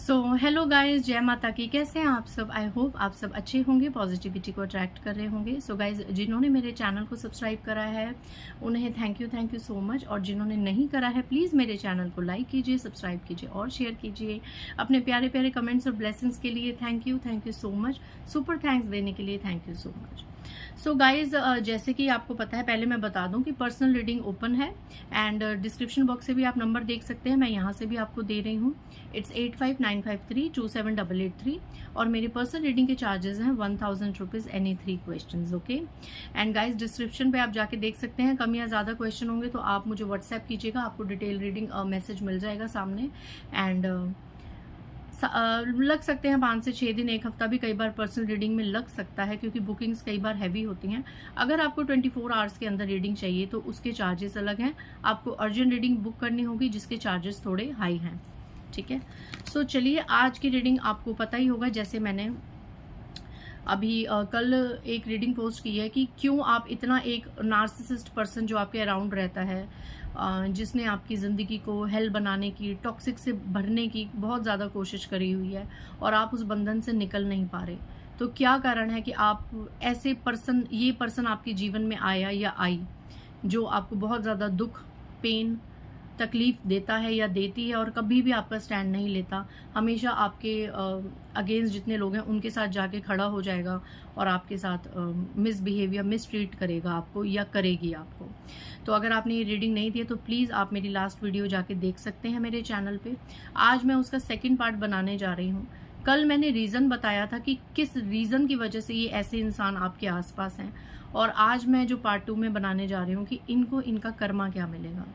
Hello guys, जय माता की। कैसे हैं आप सब? आई होप आप सब अच्छे होंगे, पॉजिटिविटी को अट्रैक्ट कर रहे होंगे। गाइज, जिन्होंने मेरे चैनल को सब्सक्राइब करा है उन्हें थैंक यू सो मच, और जिन्होंने नहीं करा है प्लीज़ मेरे चैनल को लाइक कीजिए, सब्सक्राइब कीजिए और शेयर कीजिए। अपने प्यारे प्यारे कमेंट्स और ब्लेसिंग्स के लिए thank you so much. Super thanks देने के लिए thank you so much. Guys, जैसे कि आपको पता है, पहले मैं बता दूं कि पर्सनल रीडिंग ओपन है एंड डिस्क्रिप्शन बॉक्स से भी आप नंबर देख सकते हैं, मैं यहाँ से भी आपको दे रही हूँ। इट्स 8595327883 और मेरे पर्सनल रीडिंग के चार्जेस हैं 1000 rupees any 3 question. Okay and guys, description पे आप जाके देख सकते हैं। कम या ज़्यादा क्वेश्चन होंगे तो आप मुझे व्हाट्सएप कीजिएगा, आपको डिटेल रीडिंग मैसेज मिल जाएगा सामने। एंड लग सकते हैं 5 से 6 दिन, 1 हफ्ता भी कई बार पर्सनल रीडिंग में लग सकता है, क्योंकि बुकिंग्स कई बार हैवी होती हैं। अगर आपको 24 आवर्स के अंदर रीडिंग चाहिए तो उसके चार्जेस अलग हैं। आपको अर्जेंट रीडिंग बुक करनी होगी जिसके चार्जेस थोड़े हाई हैं। ठीक है, चलिए आज की रीडिंग आपको पता ही होगा, जैसे मैंने अभी कल एक रीडिंग पोस्ट की है कि क्यों आप इतना एक नार्सिसिस्ट पर्सन जो आपके अराउंड रहता है, जिसने आपकी ज़िंदगी को हेल बनाने की, टॉक्सिक से भरने की बहुत ज़्यादा कोशिश करी हुई है और आप उस बंधन से निकल नहीं पा रहे। तो क्या कारण है कि आप ऐसे पर्सन, ये पर्सन आपके जीवन में आया या आई जो आपको बहुत ज़्यादा दुख, पेन, तकलीफ देता है या देती है और कभी भी आपका स्टैंड नहीं लेता। हमेशा आपके अगेंस्ट जितने लोग हैं उनके साथ जाके खड़ा हो जाएगा और आपके साथ मिसबिहेवियर, मिसट्रीट करेगा आपको या करेगी आपको। तो अगर आपने ये रीडिंग नहीं दी है तो प्लीज़ आप मेरी लास्ट वीडियो जाके देख सकते हैं मेरे चैनल पे। आज मैं उसका सेकेंड पार्ट बनाने जा रही हूँ। कल मैंने रीज़न बताया था कि किस रीज़न की वजह से ये ऐसे इंसान आपके आसपास हैं, और आज मैं जो पार्ट 2 में बनाने जा रही हूँ कि इनको इनका कर्मा क्या मिलेगा।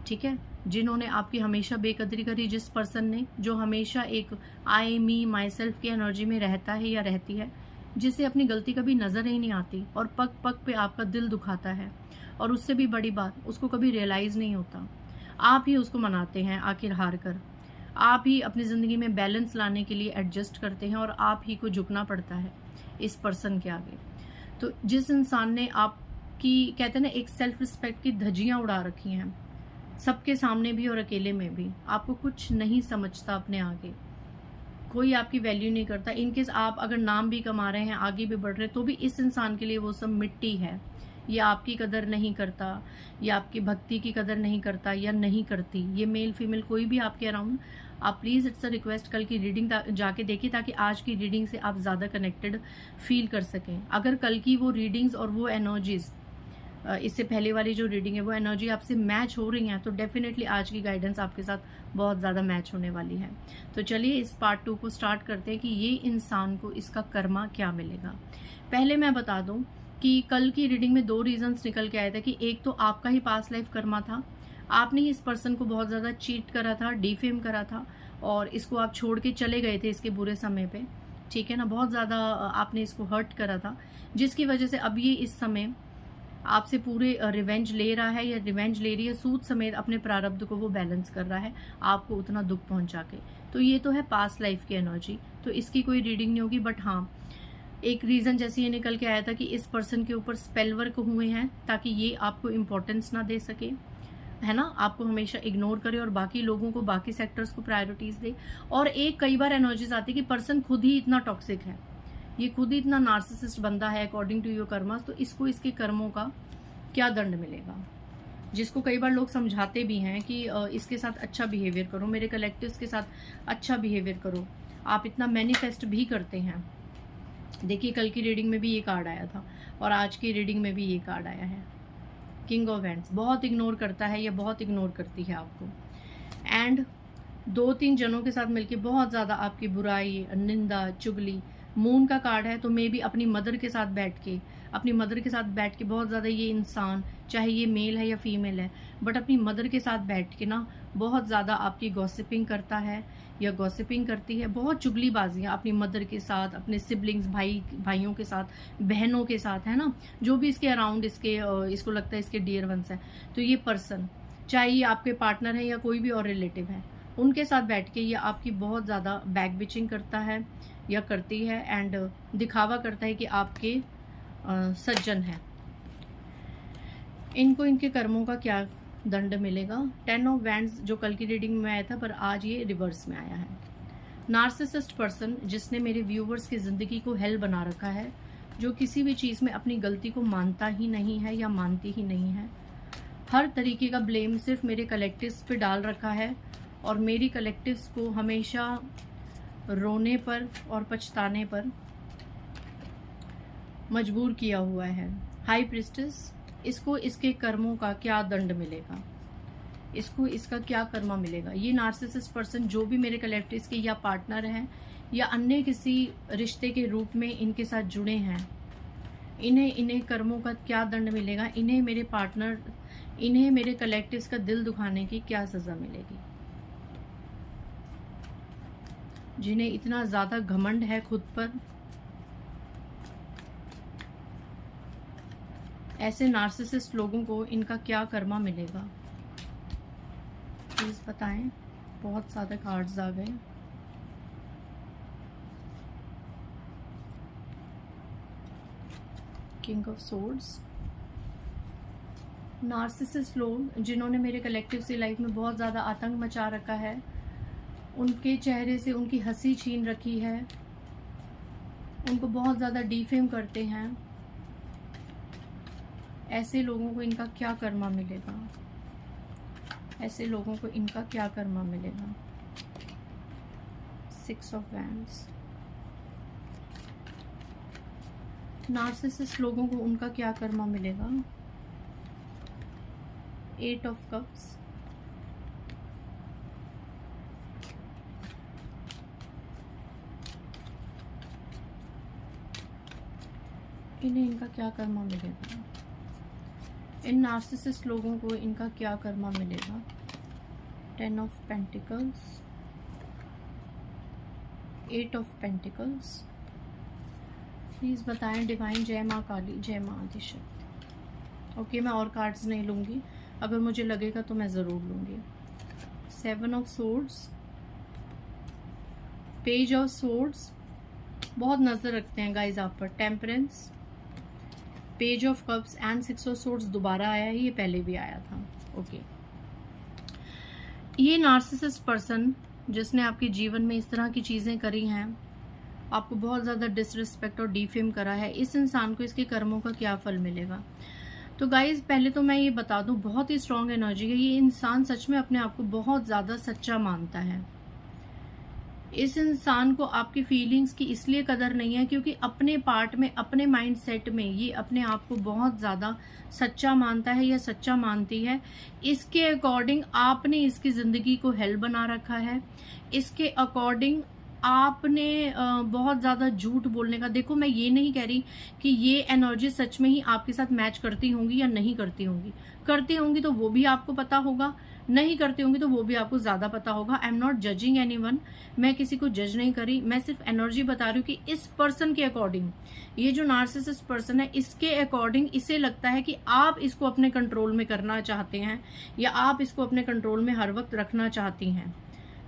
ठीक है, जिन्होंने आपकी हमेशा बेकदरी करी, जिस पर्सन ने, जो हमेशा एक आई मी माई सेल्फ की एनर्जी में रहता है या रहती है, जिसे अपनी गलती कभी नज़र ही नहीं आती और पग पग पे आपका दिल दुखाता है, और उससे भी बड़ी बात, उसको कभी रियलाइज़ नहीं होता। आप ही उसको मनाते हैं आखिर हार कर, आप ही अपनी ज़िंदगी में बैलेंस लाने के लिए एडजस्ट करते हैं और आप ही को झुकना पड़ता है इस पर्सन के आगे। तो जिस इंसान ने आपकी, कहते हैं ना, एक सेल्फ रिस्पेक्ट की धज्जियाँ उड़ा रखी हैं, सबके सामने भी और अकेले में भी, आपको कुछ नहीं समझता अपने आगे, कोई आपकी वैल्यू नहीं करता। इनकेस आप अगर नाम भी कमा रहे हैं, आगे भी बढ़ रहे हैं, तो भी इस इंसान के लिए वो सब मिट्टी है। ये आपकी कदर नहीं करता, या आपकी भक्ति की कदर नहीं करता या नहीं करती। ये मेल फीमेल कोई भी आपके अराउंड, आप प्लीज़, इट्स अ रिक्वेस्ट, कल की रीडिंग जाके देखिए ताकि आज की रीडिंग से आप ज़्यादा कनेक्टेड फील कर सकें। अगर कल की वो रीडिंग्स और वो एनर्जीज, इससे पहले वाली जो रीडिंग है, वो एनर्जी आपसे मैच हो रही हैं, तो डेफिनेटली आज की गाइडेंस आपके साथ बहुत ज़्यादा मैच होने वाली है। तो चलिए इस पार्ट 2 को स्टार्ट करते हैं कि ये इंसान को इसका कर्मा क्या मिलेगा। पहले मैं बता दूं कि कल की रीडिंग में 2 रीजंस निकल के आए थे कि एक तो आपका ही पास्ट लाइफ कर्मा था, आपने ही इस पर्सन को बहुत ज़्यादा चीट करा था, डिफेम करा था, और इसको आप छोड़ के चले गए थे इसके बुरे समय पे। ठीक है ना, बहुत ज़्यादा आपने इसको हर्ट करा था, जिसकी वजह से अब ये इस समय आपसे पूरे रिवेंज ले रहा है या रिवेंज ले रही है, सूद समेत अपने प्रारब्ध को वो बैलेंस कर रहा है आपको उतना दुख पहुंचा के। तो ये तो है पास्ट लाइफ की एनर्जी, तो इसकी कोई रीडिंग नहीं होगी। बट हाँ, एक रीज़न जैसे ये निकल के आया था कि इस पर्सन के ऊपर स्पेल वर्क हुए हैं ताकि ये आपको इम्पोर्टेंस ना दे सके, है ना, आपको हमेशा इग्नोर करे और बाकी लोगों को, बाकी सेक्टर्स को प्रायोरिटीज़ दे। और एक कई बार एनर्जीज आती है कि पर्सन खुद ही इतना टॉक्सिक है, ये खुद ही इतना नार्सिसिस्ट बंदा है अकॉर्डिंग टू योर कर्मास, तो इसको इसके कर्मों का क्या दंड मिलेगा। जिसको कई बार लोग समझाते भी हैं कि इसके साथ अच्छा बिहेवियर करो, मेरे कलेक्टिव्स के साथ अच्छा बिहेवियर करो, आप इतना मैनिफेस्ट भी करते हैं। देखिए कल की रीडिंग में भी ये कार्ड आया था और आज की रीडिंग में भी ये कार्ड आया है, किंग ऑफ वैंड्स। बहुत इग्नोर करता है या बहुत इग्नोर करती है आपको, एंड 2-3 जनों के साथ मिलके बहुत ज़्यादा आपकी बुराई, निंदा, चुगली। मून का कार्ड है, तो मे भी अपनी मदर के साथ बैठ के बहुत ज़्यादा ये इंसान, चाहे ये मेल है या फीमेल है, बट अपनी मदर के साथ बैठ के ना बहुत ज़्यादा आपकी गॉसिपिंग करता है या गॉसिपिंग करती है, बहुत चुगलीबाजियाँ अपनी मदर के साथ, अपने सिबलिंग्स, भाइयों के साथ, बहनों के साथ, है ना, जो भी इसके अराउंड इसको लगता है इसके डियर वंस है। तो ये पर्सन, चाहे ये आपके पार्टनर है या कोई भी और रिलेटिव है, उनके साथ बैठ के ये आपकी बहुत ज़्यादा बैक बिचिंग करता है या करती है, एंड दिखावा करता है कि आपके सज्जन हैं। इनको इनके कर्मों का क्या दंड मिलेगा। 10 ऑफ वैंड्स जो कल की रीडिंग में आया था, पर आज ये रिवर्स में आया है। नार्सिसिस्ट पर्सन जिसने मेरे व्यूवर्स की ज़िंदगी को हेल बना रखा है, जो किसी भी चीज़ में अपनी गलती को मानता ही नहीं है या मानती ही नहीं है, हर तरीके का ब्लेम सिर्फ मेरे कलेक्टिव्स पे डाल रखा है और मेरी कलेक्टिव्स को हमेशा रोने पर और पछताने पर मजबूर किया हुआ है। हाई प्रिस्टेस, इसको इसके कर्मों का क्या दंड मिलेगा, इसको इसका क्या कर्मा मिलेगा। ये नार्सिसिस्ट पर्सन जो भी मेरे कलेक्टिव्स के या पार्टनर हैं या अन्य किसी रिश्ते के रूप में इनके साथ जुड़े हैं, इन्हें कर्मों का क्या दंड मिलेगा, इन्हें मेरे पार्टनर, इन्हें मेरे कलेक्टिव्स का दिल दुखाने की क्या सजा मिलेगी। जिन्हें इतना ज्यादा घमंड है खुद पर, ऐसे नार्सिसिस्ट लोगों को इनका क्या कर्मा मिलेगा, प्लीज बताएं। बहुत ज्यादा कार्ड्स आ गए। किंग ऑफ सोर्ड्स, नार्सिसिस्ट लोग जिन्होंने मेरे कलेक्टिव से लाइफ में बहुत ज़्यादा आतंक मचा रखा है, उनके चेहरे से उनकी हंसी छीन रखी है, उनको बहुत ज़्यादा डिफेम करते हैं, ऐसे लोगों को इनका क्या कर्मा मिलेगा, ऐसे लोगों को इनका क्या कर्मा मिलेगा। 6 ऑफ वैंड्स, नार्सिसिस्ट लोगों को उनका क्या कर्मा मिलेगा। 8 ऑफ कप्स, इन्हें इनका क्या कर्मा मिलेगा। इन नार्सिसिस्ट लोगों को इनका क्या कर्मा मिलेगा। 10 of pentacles, 8 of pentacles, please बताएं डिवाइन। जय माँ काली, जय माँ आदिशक्ति। ओके, मैं और कार्ड्स नहीं लूंगी, अगर मुझे लगेगा तो मैं जरूर लूंगी। 7 of swords, page of swords, बहुत नजर रखते हैं गाइज आप पर। Temperance, page of cups and 6 of swords दोबारा आया है, ये पहले भी आया था। ओके, ये नार्सिसिस्ट पर्सन जिसने आपके जीवन में इस तरह की चीजें करी हैं, आपको बहुत ज्यादा डिसरिस्पेक्ट और डिफेम करा है, इस इंसान को इसके कर्मों का क्या फल मिलेगा। तो गाइज पहले तो मैं ये बता दूं, बहुत ही स्ट्रांग एनर्जी है। ये इंसान सच में अपने आप को बहुत ज्यादा सच्चा मानता है। इस इंसान को आपकी फीलिंग्स की इसलिए कदर नहीं है क्योंकि अपने पार्ट में, अपने माइंड सेट में ये अपने आप को बहुत ज्यादा सच्चा मानता है या सच्चा मानती है। इसके अकॉर्डिंग आपने इसकी जिंदगी को हेल बना रखा है। इसके अकॉर्डिंग आपने बहुत ज्यादा झूठ बोलने का, देखो मैं ये नहीं कह रही कि ये एनर्जी सच में ही आपके साथ मैच करती होंगी या नहीं करती होंगी। करती होंगी तो वो भी आपको पता होगा, नहीं करती होंगी तो वो भी आपको ज्यादा पता होगा। I am not judging anyone, मैं किसी को जज नहीं करी, मैं सिर्फ एनर्जी बता रही हूँ कि इस पर्सन के अकॉर्डिंग, ये जो नार्सिसिस्ट पर्सन है, इसके अकॉर्डिंग इसे लगता है कि आप इसको अपने कंट्रोल में करना चाहते हैं या आप इसको अपने कंट्रोल में हर वक्त रखना चाहती हैं।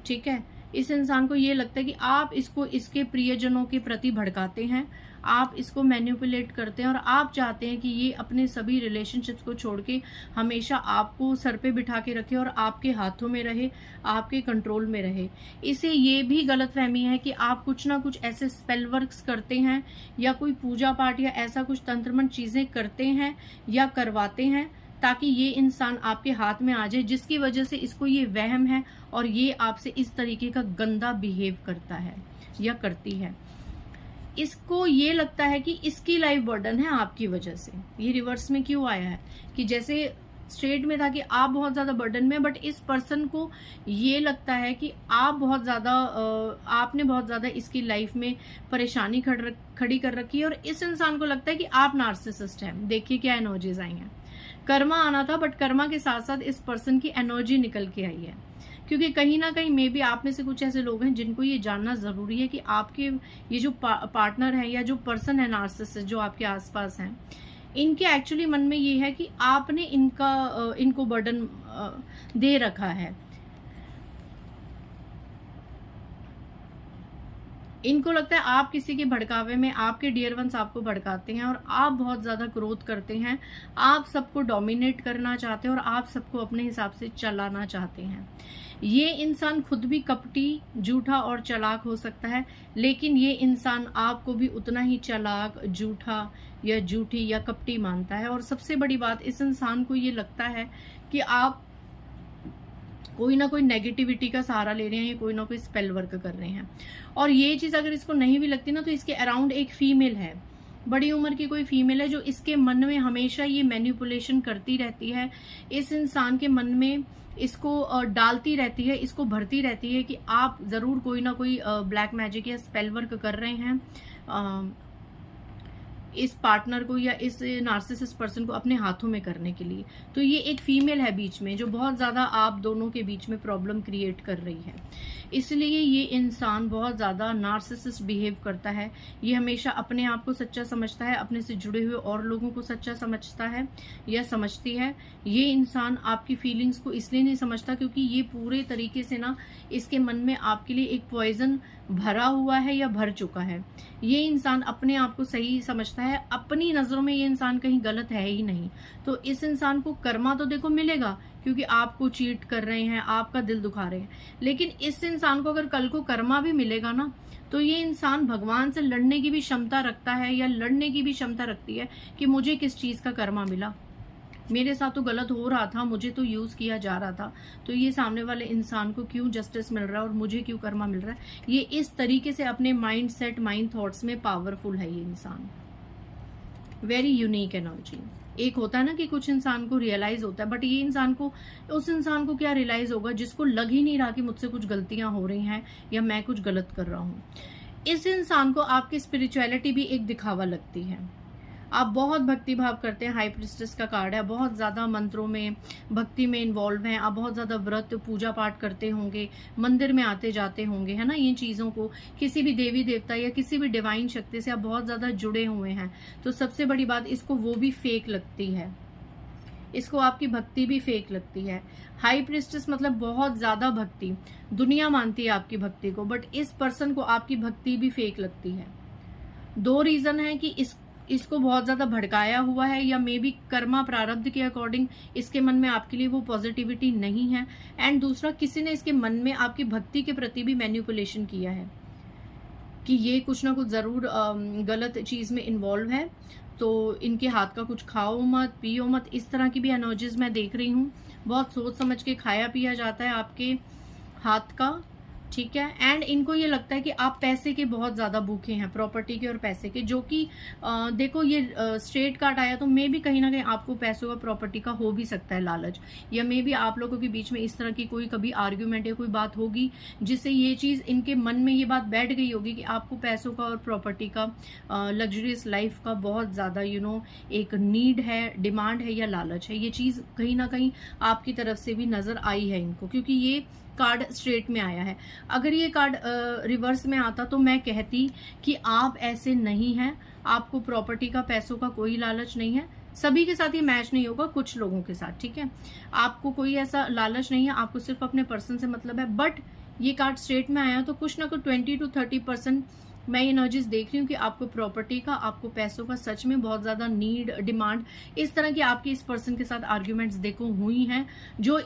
ठीक है, इस इंसान को ये लगता है कि आप इसको इसके प्रियजनों के प्रति भड़काते हैं, आप इसको मैनिपुलेट करते हैं और आप चाहते हैं कि ये अपने सभी रिलेशनशिप्स को छोड़ के हमेशा आपको सर पे बिठा के रखे और आपके हाथों में रहे, आपके कंट्रोल में रहे। इसे ये भी गलतफहमी है कि आप कुछ ना कुछ ऐसे स्पेल वर्क्स करते हैं या कोई पूजा पाठ या ऐसा कुछ तंत्रमंत्र चीजें करते हैं या करवाते हैं ताकि ये इंसान आपके हाथ में आ जाए, जिसकी वजह से इसको ये वहम है और ये आपसे इस तरीके का गंदा बिहेव करता है या करती है। इसको ये लगता है कि इसकी लाइफ बर्डन है आपकी वजह से। ये रिवर्स में क्यों आया है कि जैसे स्ट्रेट में था कि आप बहुत ज्यादा बर्डन में, बट इस पर्सन को ये लगता है कि आप बहुत ज्यादा, आपने बहुत ज्यादा इसकी लाइफ में परेशानी खड़ी कर रखी है और इस इंसान को लगता है कि आप नार्सिसिस्ट हैं। देखिए क्या एनर्जीज आई हैं। कर्मा आना था, बट कर्मा के साथ साथ इस पर्सन की एनर्जी निकल के आई है, क्योंकि कहीं ना कहीं मे बी आप में से कुछ ऐसे लोग हैं जिनको ये जानना जरूरी है कि आपके ये जो पार्टनर है या जो पर्सन है नार्सिसिस्ट जो आपके आसपास हैं, इनके एक्चुअली मन में ये है कि आपने इनको बर्डन दे रखा है। इनको लगता है आप किसी के भड़कावे में, आपके डियर वंस आपको भड़काते हैं और आप बहुत ज्यादा क्रोध करते हैं, आप सबको डोमिनेट करना चाहते हैं और आप सबको अपने हिसाब से चलाना चाहते हैं। ये इंसान खुद भी कपटी, झूठा और चालाक हो सकता है, लेकिन ये इंसान आपको भी उतना ही चालाक, झूठा या झूठी या कपटी मानता है। और सबसे बड़ी बात, इस इंसान को ये लगता है कि आप कोई ना कोई नेगेटिविटी का सहारा ले रहे हैं या कोई ना कोई स्पेल वर्क कर रहे हैं। और ये चीज अगर इसको नहीं भी लगती ना, तो इसके अराउंड एक फीमेल है, बड़ी उम्र की कोई फीमेल है, जो इसके मन में हमेशा ये मैनिपुलेशन करती रहती है, इस इंसान के मन में इसको डालती रहती है, इसको भरती रहती है कि आप जरूर कोई ना कोई ब्लैक मैजिक या स्पेल वर्क कर रहे हैं इस पार्टनर को या इस नार्सिसिस्ट पर्सन को अपने हाथों में करने के लिए। तो ये एक फीमेल है बीच में, जो बहुत ज्यादा आप दोनों के बीच में प्रॉब्लम क्रिएट कर रही है। इसलिए ये इंसान बहुत ज्यादा नार्सिसिस्ट बिहेव करता है। ये हमेशा अपने आप को सच्चा समझता है, अपने से जुड़े हुए और लोगों को सच्चा समझता है या समझती है। ये इंसान आपकी फीलिंग्स को इसलिए नहीं समझता क्योंकि ये पूरे तरीके से ना इसके मन में आपके लिए एक पॉइजन भरा हुआ है या भर चुका है। ये इंसान अपने आप को सही समझता है, अपनी नजरों में ये इंसान कहीं गलत है ही नहीं। तो इस इंसान को कर्मा तो देखो मिलेगा, क्योंकि आपको चीट कर रहे हैं, आपका दिल दुखा रहे हैं। लेकिन इस इंसान को अगर कल को कर्मा भी मिलेगा ना, तो ये इंसान भगवान से लड़ने की भी क्षमता रखता है या लड़ने की भी क्षमता रखती है कि मुझे किस चीज का कर्मा मिला, मेरे साथ तो गलत हो रहा था, मुझे तो यूज किया जा रहा था, तो ये सामने वाले इंसान को क्यों जस्टिस मिल रहा है और मुझे क्यों कर्मा मिल रहा है। ये इस तरीके से अपने माइंड सेट, माइंड थॉट्स में पावरफुल है ये इंसान। Very unique energy. एक होता है ना कि कुछ इंसान को रियलाइज होता है, बट ये इंसान को, उस इंसान को क्या रियलाइज होगा जिसको लग ही नहीं रहा कि मुझसे कुछ गलतियां हो रही हैं या मैं कुछ गलत कर रहा हूं। इस इंसान को आपकी स्पिरिचुअलिटी भी एक दिखावा लगती है। आप बहुत भक्ति भाव करते हैं, हाई प्रिस्टेस का कार्ड है, बहुत ज्यादा मंत्रों में, भक्ति में इन्वॉल्व हैं, आप बहुत ज्यादा व्रत पूजा पाठ करते होंगे, मंदिर में आते जाते होंगे, है ना। ये चीजों को, किसी भी देवी देवता या किसी भी डिवाइन शक्ति से आप बहुत ज्यादा जुड़े हुए हैं। तो सबसे बड़ी बात, इसको वो भी फेक लगती है, इसको आपकी भक्ति भी फेक लगती है। हाई प्रिस्टेस मतलब बहुत ज्यादा भक्ति, दुनिया मानती है आपकी भक्ति को, बट इस पर्सन को आपकी भक्ति भी फेक लगती है। दो रीजन है कि इसको बहुत ज्यादा भड़काया हुआ है, या मे बी कर्मा प्रारब्ध के अकॉर्डिंग इसके मन में आपके लिए वो पॉजिटिविटी नहीं है। एंड दूसरा, किसी ने इसके मन में आपकी भक्ति के प्रति भी मैनिपुलेशन किया है कि ये कुछ ना कुछ जरूर गलत चीज में इन्वॉल्व है, तो इनके हाथ का कुछ खाओ मत, पियो मत। इस तरह की भी एनर्जीज मैं देख रही हूँ। बहुत सोच समझ के खाया पिया जाता है आपके हाथ का, ठीक है। एंड इनको ये लगता है कि आप पैसे के बहुत ज्यादा भूखे हैं, प्रॉपर्टी के और पैसे के, जो कि देखो ये स्ट्रेट कार्ड आया, तो मे भी कहीं ना कहीं आपको पैसों का, प्रॉपर्टी का हो भी सकता है लालच, या मे भी आप लोगों के बीच में इस तरह की कोई कभी आर्ग्यूमेंट या कोई बात होगी जिससे ये चीज इनके मन में ये बात बैठ गई होगी कि आपको पैसों का और प्रॉपर्टी का, लग्जरियस लाइफ का बहुत ज्यादा एक नीड है, डिमांड है या लालच है। ये चीज कहीं ना कहीं आपकी तरफ से भी नजर आई है इनको, क्योंकि ये कार्ड स्ट्रेट में आया है। अगर ये कार्ड रिवर्स में आता तो मैं कहती कि आप ऐसे नहीं हैं, आपको प्रॉपर्टी का, पैसों का कोई लालच नहीं है। सभी के साथ ये मैच नहीं होगा, कुछ लोगों के साथ, ठीक है। आपको कोई ऐसा लालच नहीं है, आपको सिर्फ अपने पर्सन से मतलब है। बट ये कार्ड स्ट्रेट में आया तो कुछ ना कुछ 20 to 30% मैं एनर्जीज देख रही हूँ कि आपको प्रॉपर्टी का, आपको पैसों का सच में बहुत ज्यादा नीड, डिमांड, इस तरह की आपकी इस पर्सन के साथ आर्ग्यूमेंट्स देखो हुई हैं, जो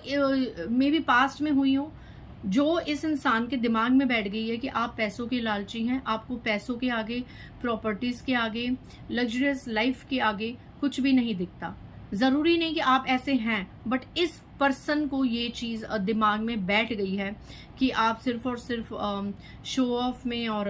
मे बी पास्ट में हुई हो, जो इस इंसान के दिमाग में बैठ गई है कि आप पैसों के लालची हैं, आपको पैसों के आगे, प्रॉपर्टीज के आगे, लग्जरियस लाइफ के आगे कुछ भी नहीं दिखता। जरूरी नहीं कि आप ऐसे हैं, बट इस पर्सन को ये चीज दिमाग में बैठ गई है कि आप सिर्फ और सिर्फ शो ऑफ में और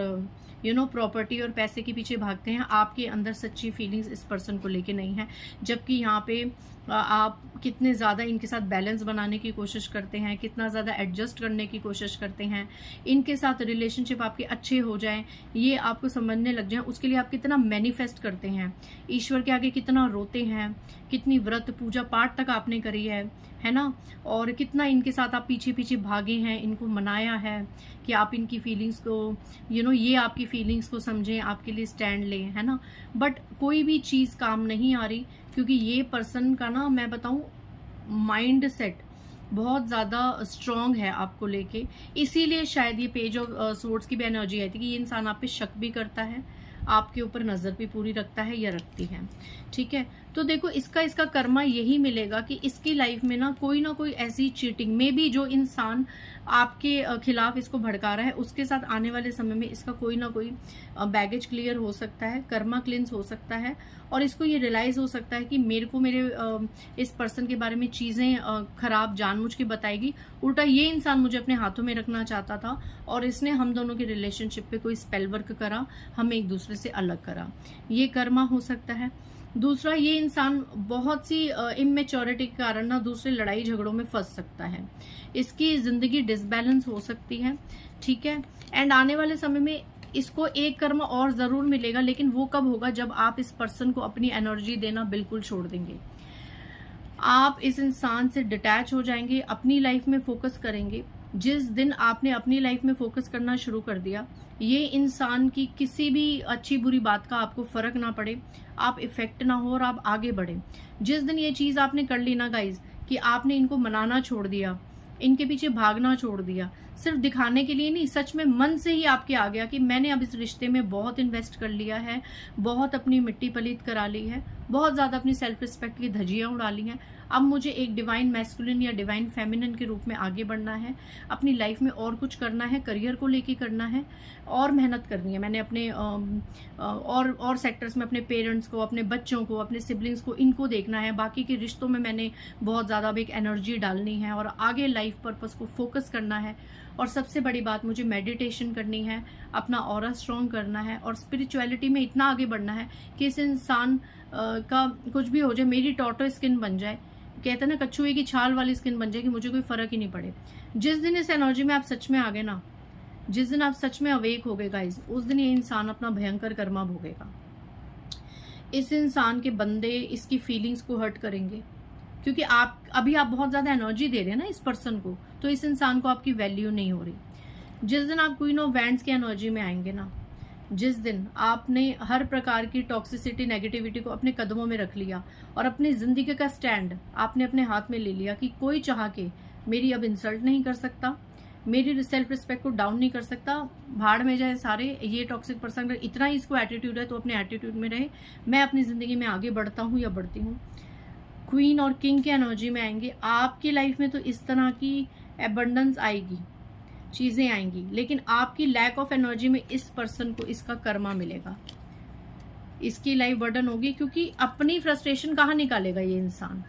प्रॉपर्टी और पैसे के पीछे भागते हैं। आपके अंदर सच्ची फीलिंग्स इस पर्सन को लेके नहीं है, जबकि यहाँ पे आप कितने ज़्यादा इनके साथ बैलेंस बनाने की कोशिश करते हैं, कितना ज़्यादा एडजस्ट करने की कोशिश करते हैं, इनके साथ रिलेशनशिप आपके अच्छे हो जाएं, ये आपको समझने लग जाएं, उसके लिए आप कितना मैनिफेस्ट करते हैं, ईश्वर के आगे कितना रोते हैं, कितनी व्रत पूजा पाठ तक आपने करी है ना, और कितना इनके साथ आप पीछे पीछे भागे हैं, इनको मनाया है कि आप इनकी फीलिंग्स को, ये आपकी फीलिंग्स को समझें, आपके लिए स्टैंड लें, है ना। बट कोई भी चीज़ काम नहीं आ रही, क्योंकि ये पर्सन का ना, मैं बताऊं, माइंड सेट, बहुत ज़्यादा स्ट्रॉन्ग है आपको लेके, इसीलिए शायद ये पेज ऑफ स्वॉर्ड्स की भी एनर्जी आई थी कि ये इंसान आप पे शक भी करता है, आपके ऊपर नज़र भी पूरी रखता है या रखती है। ठीक है, तो देखो इसका कर्मा यही मिलेगा कि इसकी लाइफ में ना कोई ऐसी चीटिंग में भी जो इंसान आपके खिलाफ इसको भड़का रहा है, उसके साथ आने वाले समय में इसका कोई ना कोई बैगेज क्लियर हो सकता है, कर्मा क्लिंस हो सकता है, और इसको ये रियलाइज हो सकता है कि मेरे को मेरे इस पर्सन के बारे में चीज़ें खराब जानबूझ के बताएगी, उल्टा ये इंसान मुझे अपने हाथों में रखना चाहता था और इसने हम दोनों के रिलेशनशिप पे कोई स्पेल वर्क करा, हमें एक दूसरे से अलग करा। ये कर्मा हो सकता है। दूसरा, ये इंसान बहुत सी इमेच्योरिटी के कारण ना दूसरे लड़ाई झगड़ों में फंस सकता है, इसकी जिंदगी डिसबैलेंस हो सकती है। ठीक है, एंड आने वाले समय में इसको एक कर्म और जरूर मिलेगा, लेकिन वो कब होगा, जब आप इस पर्सन को अपनी एनर्जी देना बिल्कुल छोड़ देंगे, आप इस इंसान से डिटैच हो जाएंगे, अपनी लाइफ में फोकस करेंगे। जिस दिन आपने अपनी लाइफ में फोकस करना शुरू कर दिया, ये इंसान की किसी भी अच्छी बुरी बात का आपको फर्क ना पड़े, आप इफेक्ट ना हो और आप आगे बढ़े। जिस दिन ये चीज आपने कर ली ना गाइज, कि आपने इनको मनाना छोड़ दिया, इनके पीछे भागना छोड़ दिया, सिर्फ दिखाने के लिए नहीं, सच में मन से ही आपके आ गया कि मैंने अब इस रिश्ते में बहुत इन्वेस्ट कर लिया है, बहुत अपनी मिट्टी पलीत करा ली है, बहुत ज्यादा अपनी सेल्फ रिस्पेक्ट की धज्जियां उड़ा ली हैं, अब मुझे एक डिवाइन मैस्कुलिन या डिवाइन फेमिनिन के रूप में आगे बढ़ना है, अपनी लाइफ में और कुछ करना है, करियर को लेके करना है और मेहनत करनी है। मैंने अपने और सेक्टर्स में अपने पेरेंट्स को, अपने बच्चों को, अपने सिबलिंग्स को, इनको देखना है, बाकी के रिश्तों में मैंने बहुत ज़्यादा अब एक एनर्जी डालनी है और आगे लाइफ पर्पस को फोकस करना है। और सबसे बड़ी बात, मुझे मेडिटेशन करनी है, अपना ऑरा स्ट्रॉन्ग करना है और स्पिरिचुअलिटी में इतना आगे बढ़ना है कि इस इंसान का कुछ भी हो जाए, मेरी टॉटो स्किन बन जाए, कहते हैं ना कछुए की छाल वाली स्किन बन जाए, कि मुझे कोई फर्क ही नहीं पड़े। जिस दिन इस एनर्जी में आप सच में आ गए ना, जिस दिन आप सच में अवेक हो गए गाइज, उस दिन ये इंसान अपना भयंकर कर्मा भोगेगा। इस इंसान के बंदे इसकी फीलिंग्स को हर्ट करेंगे, क्योंकि आप बहुत ज्यादा एनर्जी दे रहे हैं ना इस पर्सन को, तो इस इंसान को आपकी वैल्यू नहीं हो रही। जिस दिन आप क्वीन ऑफ वैंड्स की एनर्जी में आएंगे ना, जिस दिन आपने हर प्रकार की टॉक्सिसिटी, नेगेटिविटी को अपने कदमों में रख लिया और अपनी जिंदगी का स्टैंड आपने अपने हाथ में ले लिया कि कोई चाह के मेरी अब इंसल्ट नहीं कर सकता, मेरी सेल्फ रिस्पेक्ट को डाउन नहीं कर सकता, भाड़ में जाए सारे, ये टॉक्सिक पर्सन अगर इतना ही इसको एटीट्यूड है तो अपने एटीट्यूड में रहे, मैं अपनी जिंदगी में आगे बढ़ता हूँ या बढ़ती हूँ। क्वीन और किंग की एनर्जी में आएंगे, आपकी लाइफ में तो इस तरह की एबंडेंस आएगी, चीजें आएंगी, लेकिन आपकी लैक ऑफ एनर्जी में इस पर्सन को इसका कर्मा मिलेगा, इसकी लाइफ बर्डन होगी, क्योंकि अपनी फ्रस्ट्रेशन कहाँ निकालेगा ये इंसान।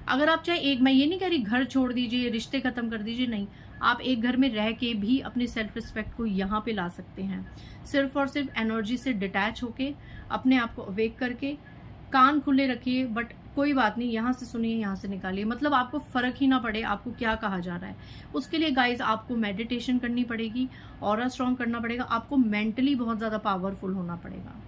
अगर आप चाहे मैं ये नहीं कह रही घर छोड़ दीजिए, रिश्ते खत्म कर दीजिए, नहीं, आप एक घर में रह के भी अपनी सेल्फ रिस्पेक्ट को यहाँ पे ला सकते हैं, सिर्फ और सिर्फ एनर्जी से डिटैच होके, अपने आप को अवेक करके, कान खुले रखिए, बट कोई बात नहीं, यहाँ से सुनिए, यहाँ से निकालिए, मतलब आपको फर्क ही ना पड़े आपको क्या कहा जा रहा है। उसके लिए गाइज आपको मेडिटेशन करनी पड़ेगी, ऑरा स्ट्रॉन्ग करना पड़ेगा, आपको मेंटली बहुत ज्यादा पावरफुल होना पड़ेगा।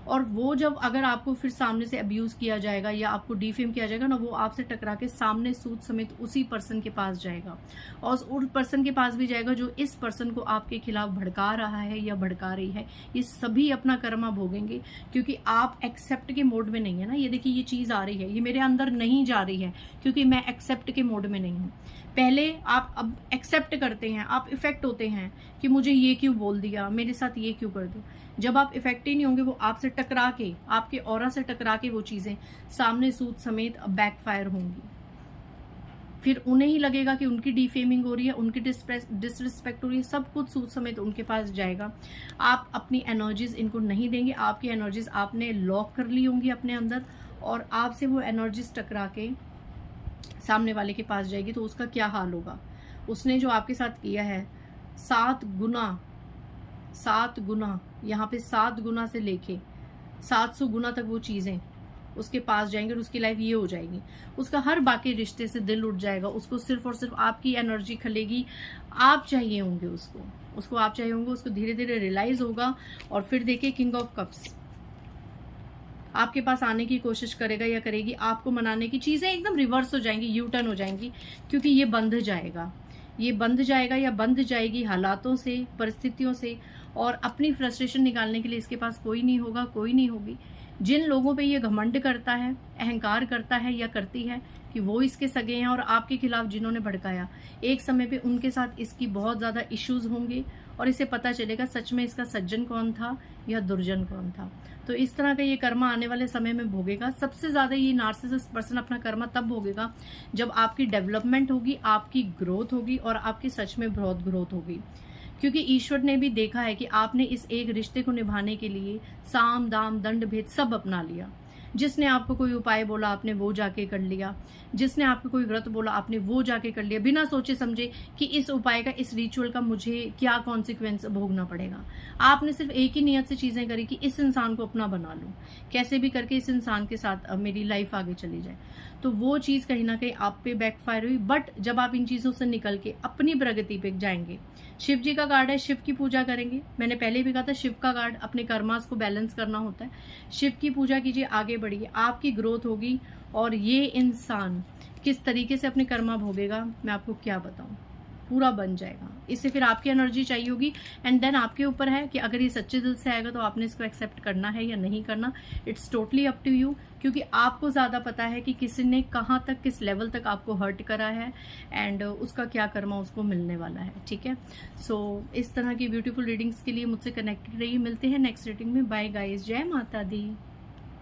और वो जब अगर आपको फिर सामने से अब्यूज किया जाएगा या आपको डिफेम किया जाएगा ना, वो आपसे टकरा के सामने सूद समेत उसी पर्सन के पास जाएगा, और उस पर्सन के पास भी जाएगा जो इस पर्सन को आपके खिलाफ भड़का रहा है या भड़का रही है। ये सभी अपना कर्मा भोगेंगे, क्योंकि आप एक्सेप्ट के मोड में नहीं है ना। ये देखिए, ये चीज आ रही है, ये मेरे अंदर नहीं जा रही है, क्योंकि मैं एक्सेप्ट के मोड में नहीं हूँ। पहले आप अब एक्सेप्ट करते हैं, आप इफेक्ट होते हैं कि मुझे ये क्यों बोल दिया, मेरे साथ ये क्यों कर दिया। जब आप इफेक्ट ही नहीं होंगे, वो आपसे टकरा के, आपके ऑरा से टकरा के वो चीजें सामने सूद समेत बैकफायर होंगी। फिर उन्हें ही लगेगा कि उनकी डिफेमिंग हो रही है, उनकी डिसरिस्पेक्ट हो रही है, सब कुछ सूद समेत उनके पास जाएगा। आप अपनी एनर्जीज इनको नहीं देंगे, आपकी एनर्जीज आपने लॉक कर ली होंगी अपने अंदर, और आपसे वो एनर्जीज टकरा के सामने वाले के पास जाएगी, तो उसका क्या हाल होगा। उसने जो आपके साथ किया है 7 गुना, यहाँ पे 7 गुना से लेके 700 गुना तक वो चीजें उसके पास जाएंगे, और उसकी लाइफ ये हो जाएगी, उसका हर बाकी रिश्ते से दिल उठ जाएगा, उसको सिर्फ और सिर्फ आपकी एनर्जी खलेगी, आप चाहिए होंगे उसको आप चाहिए होंगे, उसको धीरे धीरे रियलाइज होगा। और फिर देखिए, किंग ऑफ कप्स आपके पास आने की कोशिश करेगा या करेगी, आपको मनाने की चीजें एकदम रिवर्स हो जाएंगी, यू टर्न हो जाएंगी, क्योंकि ये बंध जाएगा या बंध जाएगी हालातों से, परिस्थितियों से, और अपनी फ्रस्ट्रेशन निकालने के लिए इसके पास कोई नहीं होगा, कोई नहीं होगी। जिन लोगों पे ये घमंड करता है, अहंकार करता है या करती है कि कि वो इसके सगे हैं और आपके खिलाफ जिन्होंने भड़काया, एक समय पे उनके साथ इसकी बहुत ज़्यादा इश्यूज होंगे और इसे पता चलेगा सच में इसका सज्जन कौन था या दुर्जन कौन था। तो इस तरह का ये कर्मा आने वाले समय में भोगेगा। सबसे ज़्यादा ये नार्सिसिस्ट पर्सन अपना कर्मा तब भोगेगा जब आपकी डेवलपमेंट होगी, आपकी ग्रोथ होगी और आपकी सच में बहुत ग्रोथ होगी। क्योंकि ईश्वर ने भी देखा है कि आपने इस एक रिश्ते को निभाने के लिए साम दाम दंड भेद सब अपना लिया। जिसने आपको कोई उपाय बोला आपने वो जाके कर लिया, जिसने आपको कोई व्रत बोला आपने वो जाके कर लिया, बिना सोचे समझे कि इस उपाय का, इस रिचुअल का मुझे क्या कॉन्सिक्वेंस भोगना पड़ेगा। आपने सिर्फ एक ही नियत से चीजें करी कि इस इंसान को अपना बना लूं, कैसे भी करके इस इंसान के साथ मेरी लाइफ आगे चली जाए। तो वो चीज कहीं ना कहीं आप पे बैकफायर हुई। बट जब आप इन चीजों से निकल के अपनी प्रगति पे जाएंगे, शिव जी का कार्ड है, शिव की पूजा करेंगे। मैंने पहले भी कहा था शिव का कार्ड अपने कर्मास को बैलेंस करना होता है। शिव की पूजा कीजिए, आगे बढ़िए, आपकी ग्रोथ होगी। और ये इंसान किस तरीके से अपने कर्मा भोगेगा मैं आपको क्या बताऊं, पूरा बन जाएगा। इससे फिर आपकी एनर्जी चाहिए होगी एंड देन आपके ऊपर है कि अगर ये सच्चे दिल से आएगा तो आपने इसको एक्सेप्ट करना है या नहीं करना। It's totally up to you, क्योंकि आपको ज़्यादा पता है कि किसी ने कहाँ तक, किस लेवल तक आपको हर्ट करा है एंड उसका क्या कर्मा उसको मिलने वाला है। ठीक है, सो इस तरह की ब्यूटीफुल रीडिंग्स के लिए मुझसे कनेक्टेड रहिए। मिलते हैं नेक्स्ट रीडिंग में। बाय गाइस, जय माता दी।